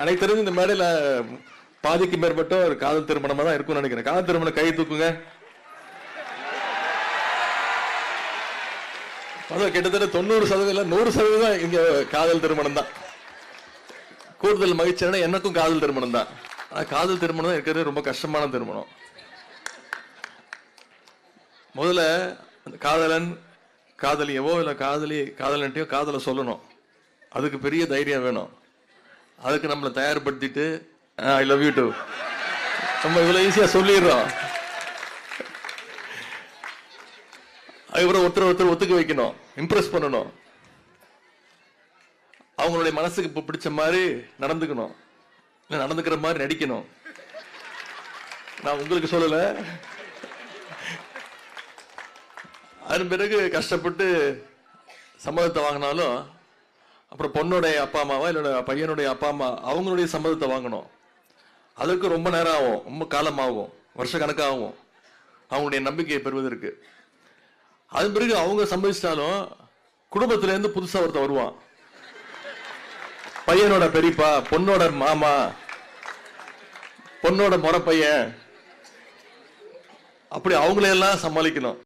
எனக்கு தெரிஞ்சு இந்த மேடையில பாதிக்கு மேற்பட்ட ஒரு காதல் திருமணமா தான் இருக்கும்னு நினைக்கிறேன். காதல் திருமணம் கை தூக்குங்க. கிட்டத்தட்ட 90% 100% இங்க காதல் திருமணம் தான். கூடுதல் மகிழ்ச்சியான எனக்கும் காதல் திருமணம் தான். ஆனா காதல் திருமணம் தான் இருக்கிறது ரொம்ப கஷ்டமான திருமணம். முதல்ல காதலன் காதலியவோ இல்ல காதலன்ட்டையோ காதலை சொல்லணும். அதுக்கு பெரிய தைரியம் வேணும். அதுக்கு நம்மளை தயார்படுத்திட்டு ஐ லவ் யூ டூ நம்ம இவ்வளவு ஈஸியா சொல்லிடுறோம். அதுக்கப்புறம் ஒருத்தர் ஒத்துக்க வைக்கணும், இம்ப்ரெஸ் பண்ணணும், அவங்களுடைய மனசுக்கு இப்ப பிடிச்ச மாதிரி நடந்துக்கணும், நடந்துக்கிற மாதிரி நடிக்கணும். நான் உங்களுக்கு சொல்லல. அதன் பிறகு கஷ்டப்பட்டு சம்மதத்தை வாங்கினாலும் அப்புறம் பொண்ணுடைய அப்பா அம்மாவா இல்ல பையனுடைய அப்பா அம்மா அவங்களுடைய சம்மதத்தை வாங்கணும். அதற்கு ரொம்ப நேரம் ஆகும், ரொம்ப காலம் ஆகும், வருஷ கணக்காகும் அவங்களுடைய நம்பிக்கையை பெறுவதற்கு. அதன் பிறகு அவங்க சம்மதிச்சிட்டாலும் குடும்பத்துல இருந்து புதுசா ஒருத்தன் வருவான். பையனோட பெரியப்பா, பொண்ணோட மாமா, பொண்ணோட முறை பையன், அப்படி அவங்களையெல்லாம் சமாளிக்கணும்.